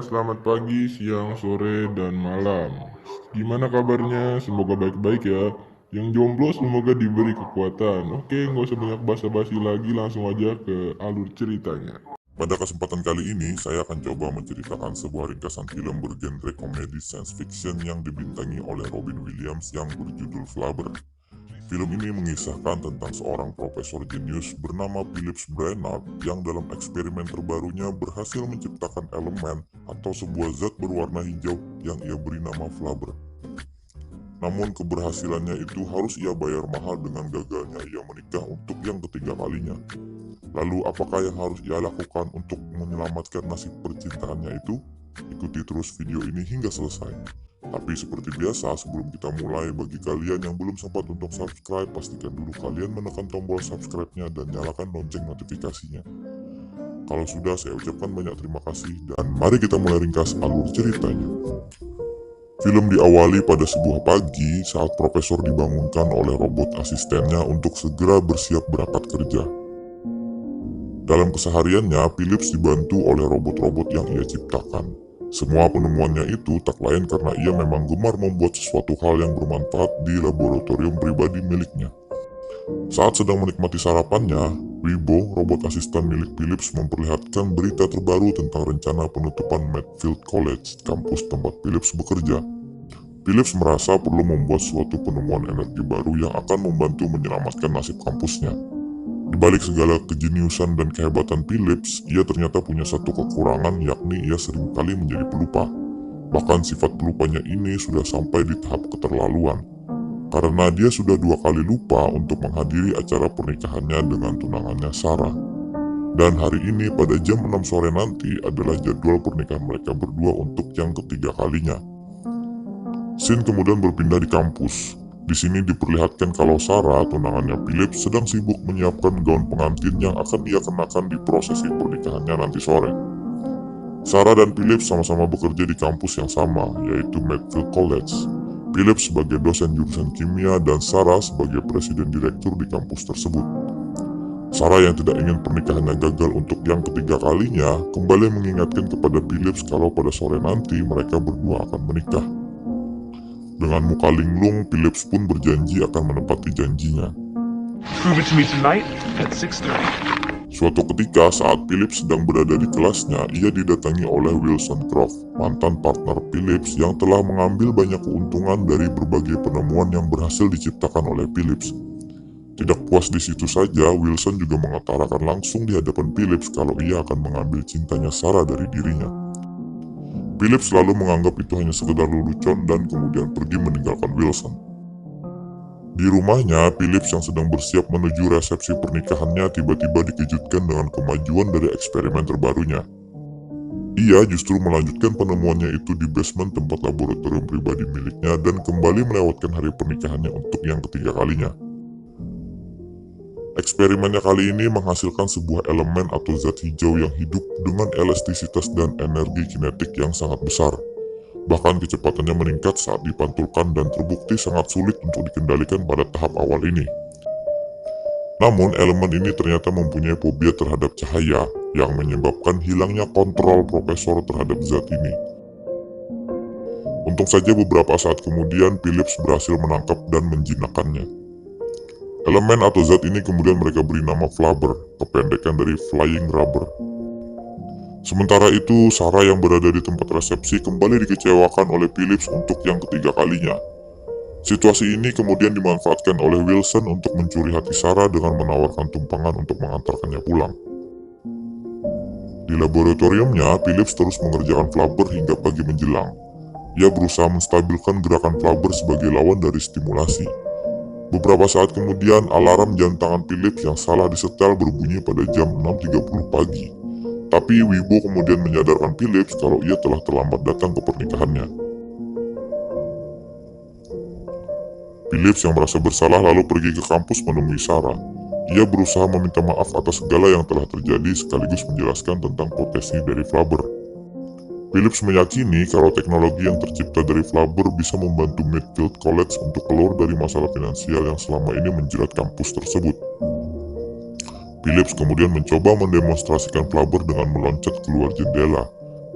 selamat pagi, siang, sore, dan malam. Gimana kabarnya? Semoga baik-baik ya. Yang jomblo semoga diberi kekuatan. Oke, nggak usah banyak basa-basi lagi, langsung aja ke alur ceritanya. Pada kesempatan kali ini, saya akan coba menceritakan sebuah ringkasan film bergenre komedi science fiction yang dibintangi oleh Robin Williams yang berjudul Flubber. Film ini mengisahkan tentang seorang profesor jenius bernama Phillips Brainard yang dalam eksperimen terbarunya berhasil menciptakan elemen atau sebuah zat berwarna hijau yang ia beri nama Flubber. Namun keberhasilannya itu harus ia bayar mahal dengan gagalnya ia menikah untuk yang ketiga kalinya. Lalu apakah yang harus ia lakukan untuk menyelamatkan nasib percintaannya itu? Ikuti terus video ini hingga selesai. Tapi seperti biasa, sebelum kita mulai, bagi kalian yang belum sempat untuk subscribe, pastikan dulu kalian menekan tombol subscribe-nya dan nyalakan lonceng notifikasinya. Kalau sudah, saya ucapkan banyak terima kasih dan mari kita mulai ringkas alur ceritanya. Film diawali pada sebuah pagi saat profesor dibangunkan oleh robot asistennya untuk segera bersiap berangkat kerja. Dalam kesehariannya, Phillips dibantu oleh robot-robot yang ia ciptakan. Semua penemuannya itu tak lain karena ia memang gemar membuat sesuatu hal yang bermanfaat di laboratorium pribadi miliknya. Saat sedang menikmati sarapannya, Wibo, robot asisten milik Phillips, memperlihatkan berita terbaru tentang rencana penutupan Medfield College, kampus tempat Phillips bekerja. Phillips merasa perlu membuat suatu penemuan energi baru yang akan membantu menyelamatkan nasib kampusnya. Di balik segala kejeniusan dan kehebatan Phillips, ia ternyata punya satu kekurangan, yakni ia seringkali menjadi pelupa. Bahkan sifat pelupanya ini sudah sampai di tahap keterlaluan, karena dia sudah 2 kali lupa untuk menghadiri acara pernikahannya dengan tunangannya Sarah. Dan hari ini pada jam 6 sore nanti adalah jadwal pernikahan mereka berdua untuk yang ketiga kalinya. Scene kemudian berpindah di kampus. Di sini diperlihatkan kalau Sarah, tunangannya Philip, sedang sibuk menyiapkan gaun pengantin yang akan ia kenakan di prosesi pernikahannya nanti sore. Sarah dan Philip sama-sama bekerja di kampus yang sama, yaitu Medfield College. Philip sebagai dosen jurusan kimia dan Sarah sebagai presiden direktur di kampus tersebut. Sarah yang tidak ingin pernikahannya gagal untuk yang ketiga kalinya, kembali mengingatkan kepada Philip kalau pada sore nanti mereka berdua akan menikah. Dengan muka linglung, Phillips pun berjanji akan menepati janjinya. Prove it to me tonight at 6:30. Suatu ketika saat Phillips sedang berada di kelasnya, ia didatangi oleh Wilson Croft, mantan partner Phillips yang telah mengambil banyak keuntungan dari berbagai penemuan yang berhasil diciptakan oleh Phillips. Tidak puas di situ saja, Wilson juga mengutarakan langsung di hadapan Phillips kalau ia akan mengambil cintanya Sarah dari dirinya. Phillips selalu menganggap itu hanya sekedar lelucon dan kemudian pergi meninggalkan Wilson. Di rumahnya, Phillips yang sedang bersiap menuju resepsi pernikahannya tiba-tiba dikejutkan dengan kemajuan dari eksperimen terbarunya. Ia justru melanjutkan penemuannya itu di basement tempat laboratorium pribadi miliknya dan kembali melewatkan hari pernikahannya untuk yang ketiga kalinya. Eksperimennya kali ini menghasilkan sebuah elemen atau zat hijau yang hidup dengan elastisitas dan energi kinetik yang sangat besar. Bahkan kecepatannya meningkat saat dipantulkan dan terbukti sangat sulit untuk dikendalikan pada tahap awal ini. Namun elemen ini ternyata mempunyai fobia terhadap cahaya yang menyebabkan hilangnya kontrol profesor terhadap zat ini. Untung saja beberapa saat kemudian Phillips berhasil menangkap dan menjinakkannya. Elemen atau zat ini kemudian mereka beri nama Flubber, kependekan dari Flying Rubber. Sementara itu, Sarah yang berada di tempat resepsi kembali dikecewakan oleh Phillips untuk yang ketiga kalinya. Situasi ini kemudian dimanfaatkan oleh Wilson untuk mencuri hati Sarah dengan menawarkan tumpangan untuk mengantarkannya pulang. Di laboratoriumnya, Phillips terus mengerjakan Flubber hingga pagi menjelang. Ia berusaha menstabilkan gerakan Flubber sebagai lawan dari stimulasi. Beberapa saat kemudian, alarm jam tangan Phillips yang salah disetel berbunyi pada jam 6.30 pagi. Tapi Wibo kemudian menyadarkan Phillips kalau ia telah terlambat datang ke pernikahannya. Phillips yang merasa bersalah lalu pergi ke kampus menemui Sarah. Ia berusaha meminta maaf atas segala yang telah terjadi sekaligus menjelaskan tentang potensi dari Flubber. Phillips meyakini kalau teknologi yang tercipta dari Flubber bisa membantu Medfield College untuk keluar dari masalah finansial yang selama ini menjerat kampus tersebut. Phillips kemudian mencoba mendemonstrasikan Flubber dengan meloncat keluar jendela.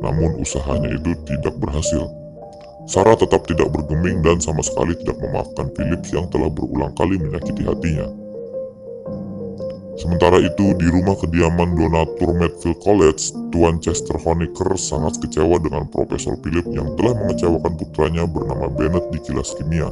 Namun usahanya itu tidak berhasil. Sarah tetap tidak bergeming dan sama sekali tidak memaafkan Phillips yang telah berulang kali menyakiti hatinya. Sementara itu, di rumah kediaman donatur Medfield College, Tuan Chester Honecker sangat kecewa dengan Profesor Phillips yang telah mengecewakan putranya bernama Bennett di kelas kimia.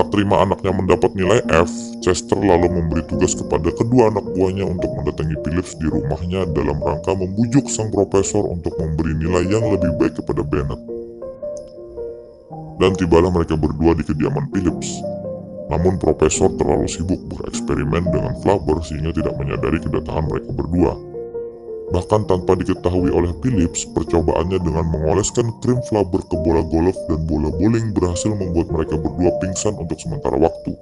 Tak terima anaknya mendapat nilai F, Chester lalu memberi tugas kepada kedua anak buahnya untuk mendatangi Phillips di rumahnya dalam rangka membujuk sang profesor untuk memberi nilai yang lebih baik kepada Bennett. Dan tibalah mereka berdua di kediaman Phillips. Namun profesor terlalu sibuk bereksperimen dengan Flubber sehingga tidak menyadari kedatangan mereka berdua. Bahkan tanpa diketahui oleh Phillips, percobaannya dengan mengoleskan krim Flubber ke bola golf dan bola bowling berhasil membuat mereka berdua pingsan untuk sementara waktu.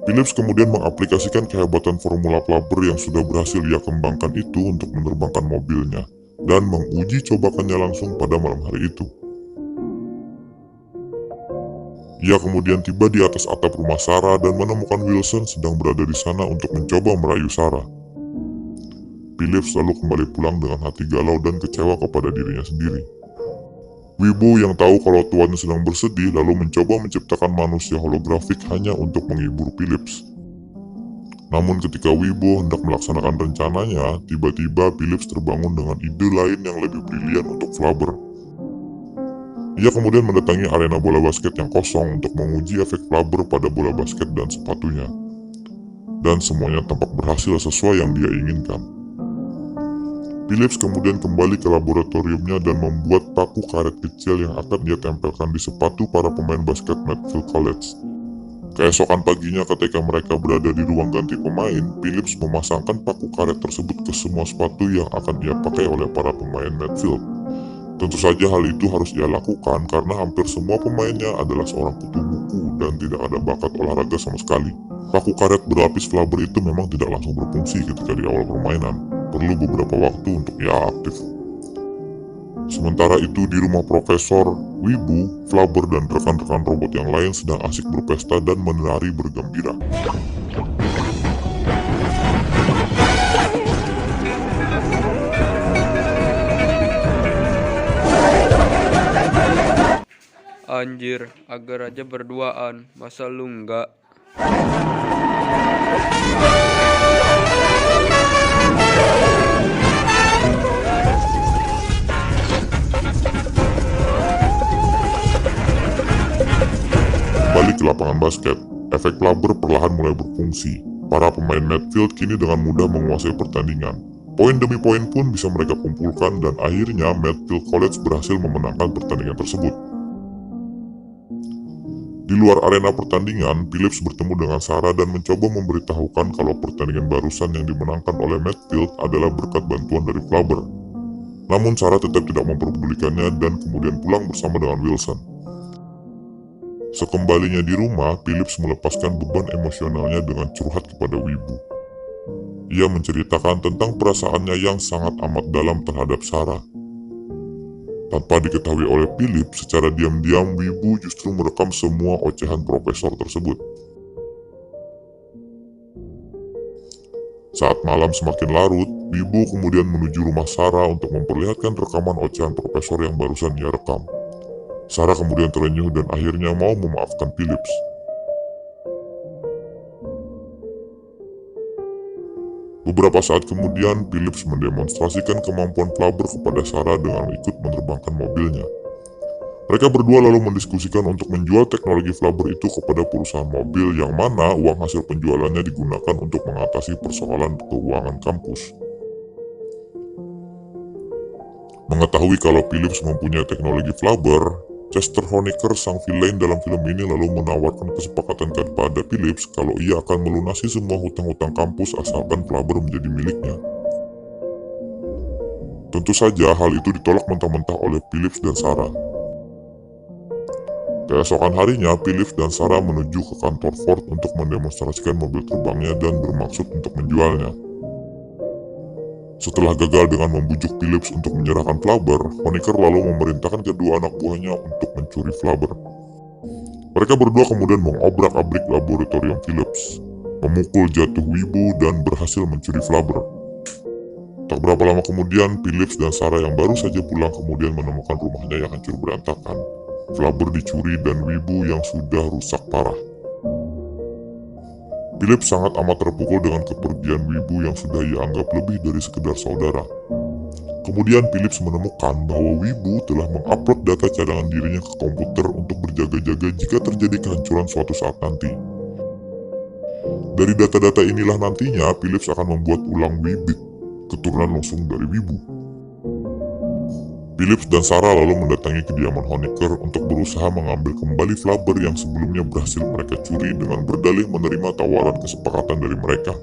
Phillips kemudian mengaplikasikan kehebatan formula Flubber yang sudah berhasil ia kembangkan itu untuk menerbangkan mobilnya dan menguji cobakannya langsung pada malam hari itu. Ia kemudian tiba di atas atap rumah Sarah dan menemukan Wilson sedang berada di sana untuk mencoba merayu Sarah. Phillips lalu kembali pulang dengan hati galau dan kecewa kepada dirinya sendiri. Wibu yang tahu kalau tuannya sedang bersedih lalu mencoba menciptakan manusia holografik hanya untuk menghibur Phillips. Namun ketika Wibu hendak melaksanakan rencananya, tiba-tiba Phillips terbangun dengan ide lain yang lebih brilian untuk Flubber. Ia kemudian mendatangi arena bola basket yang kosong untuk menguji efek Flubber pada bola basket dan sepatunya. Dan semuanya tampak berhasil sesuai yang dia inginkan. Phillips kemudian kembali ke laboratoriumnya dan membuat paku karet kecil yang akan dia tempelkan di sepatu para pemain basket Medfield College. Keesokan paginya ketika mereka berada di ruang ganti pemain, Phillips memasangkan paku karet tersebut ke semua sepatu yang akan ia pakai oleh para pemain Medfield. Tentu saja hal itu harus ia lakukan karena hampir semua pemainnya adalah seorang kutu buku dan tidak ada bakat olahraga sama sekali. Paku karet berlapis Flubber itu memang tidak langsung berfungsi ketika di awal permainan, perlu beberapa waktu untuk ia aktif. Sementara itu di rumah Profesor, Wibu, Flubber dan rekan-rekan robot yang lain sedang asik berpesta dan menari bergembira. Anjir, agar aja berduaan, masa lu enggak? Balik ke lapangan basket, efek Flubber perlahan mulai berfungsi. Para pemain Medfield kini dengan mudah menguasai pertandingan. Poin demi poin pun bisa mereka kumpulkan dan akhirnya Medfield College berhasil memenangkan pertandingan tersebut. Di luar arena pertandingan, Phillips bertemu dengan Sarah dan mencoba memberitahukan kalau pertandingan barusan yang dimenangkan oleh Medfield adalah berkat bantuan dari Flubber. Namun Sarah tetap tidak memperdulikannya dan kemudian pulang bersama dengan Wilson. Sekembalinya di rumah, Phillips melepaskan beban emosionalnya dengan curhat kepada Wibu. Ia menceritakan tentang perasaannya yang sangat amat dalam terhadap Sarah. Tanpa diketahui oleh Phillips, secara diam-diam Wibu justru merekam semua ocehan profesor tersebut. Saat malam semakin larut, Wibu kemudian menuju rumah Sarah untuk memperlihatkan rekaman ocehan profesor yang barusan ia rekam. Sarah kemudian terenyuh dan akhirnya mau memaafkan Phillips. Beberapa saat kemudian, Phillips mendemonstrasikan kemampuan Flubber kepada Sarah dengan ikut menerbangkan mobilnya. Mereka berdua lalu mendiskusikan untuk menjual teknologi Flubber itu kepada perusahaan mobil yang mana uang hasil penjualannya digunakan untuk mengatasi persoalan keuangan kampus. Mengetahui kalau Phillips mempunyai teknologi Flubber, Chester Honecker, sang villain dalam film ini lalu menawarkan kesepakatan kepada Phillips kalau ia akan melunasi semua hutang-hutang kampus asalkan Flubber menjadi miliknya. Tentu saja hal itu ditolak mentah-mentah oleh Phillips dan Sarah. Keesokan harinya, Phillips dan Sarah menuju ke kantor Ford untuk mendemonstrasikan mobil terbangnya dan bermaksud untuk menjualnya. Setelah gagal dengan membujuk Phillips untuk menyerahkan Flubber, Honecker lalu memerintahkan kedua anak buahnya untuk mencuri Flubber. Mereka berdua kemudian mengobrak-abrik laboratorium Phillips, memukul jatuh Wibu dan berhasil mencuri Flubber. Tak berapa lama kemudian, Phillips dan Sarah yang baru saja pulang kemudian menemukan rumahnya yang hancur berantakan. Flubber dicuri dan Wibu yang sudah rusak parah. Phillips sangat amat terpukul dengan kepergian Wibu yang sudah ia anggap lebih dari sekedar saudara. Kemudian Phillips menemukan bahwa Wibu telah mengupload data cadangan dirinya ke komputer untuk berjaga-jaga jika terjadi kehancuran suatu saat nanti. Dari data-data inilah nantinya Phillips akan membuat ulang Wee-Bix, keturunan langsung dari Wibu. Phillips dan Sarah lalu mendatangi kediaman Honecker untuk berusaha mengambil kembali Flubber yang sebelumnya berhasil mereka curi dengan berdalih menerima tawaran kesepakatan dari mereka.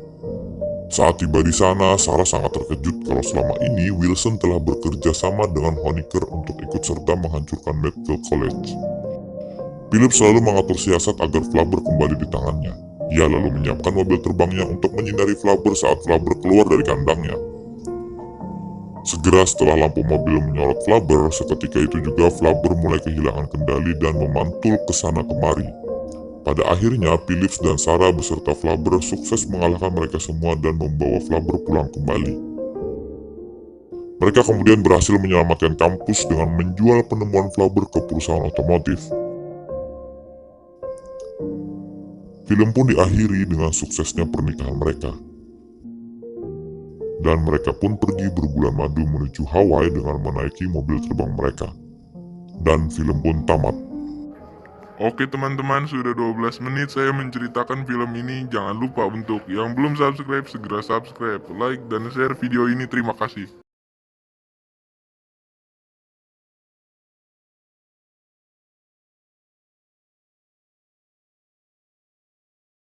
Saat tiba di sana, Sarah sangat terkejut kalau selama ini Wilson telah bekerja sama dengan Honecker untuk ikut serta menghancurkan Medfield College. Phillips selalu mengatur siasat agar Flubber kembali di tangannya. Ia lalu menyiapkan mobil terbangnya untuk menyinari Flubber saat Flubber keluar dari kandangnya. Segera setelah lampu mobil menyorot Flubber, seketika itu juga Flubber mulai kehilangan kendali dan memantul ke sana kemari. Pada akhirnya, Phillips dan Sarah beserta Flubber sukses mengalahkan mereka semua dan membawa Flubber pulang kembali. Mereka kemudian berhasil menyelamatkan kampus dengan menjual penemuan Flubber ke perusahaan otomotif. Film pun diakhiri dengan suksesnya pernikahan mereka. Dan mereka pun pergi berbulan madu menuju Hawaii dengan menaiki mobil terbang mereka. Dan film pun tamat. Oke teman-teman, sudah 12 menit saya menceritakan film ini. Jangan lupa untuk yang belum subscribe segera subscribe, like, dan share video ini. Terima kasih.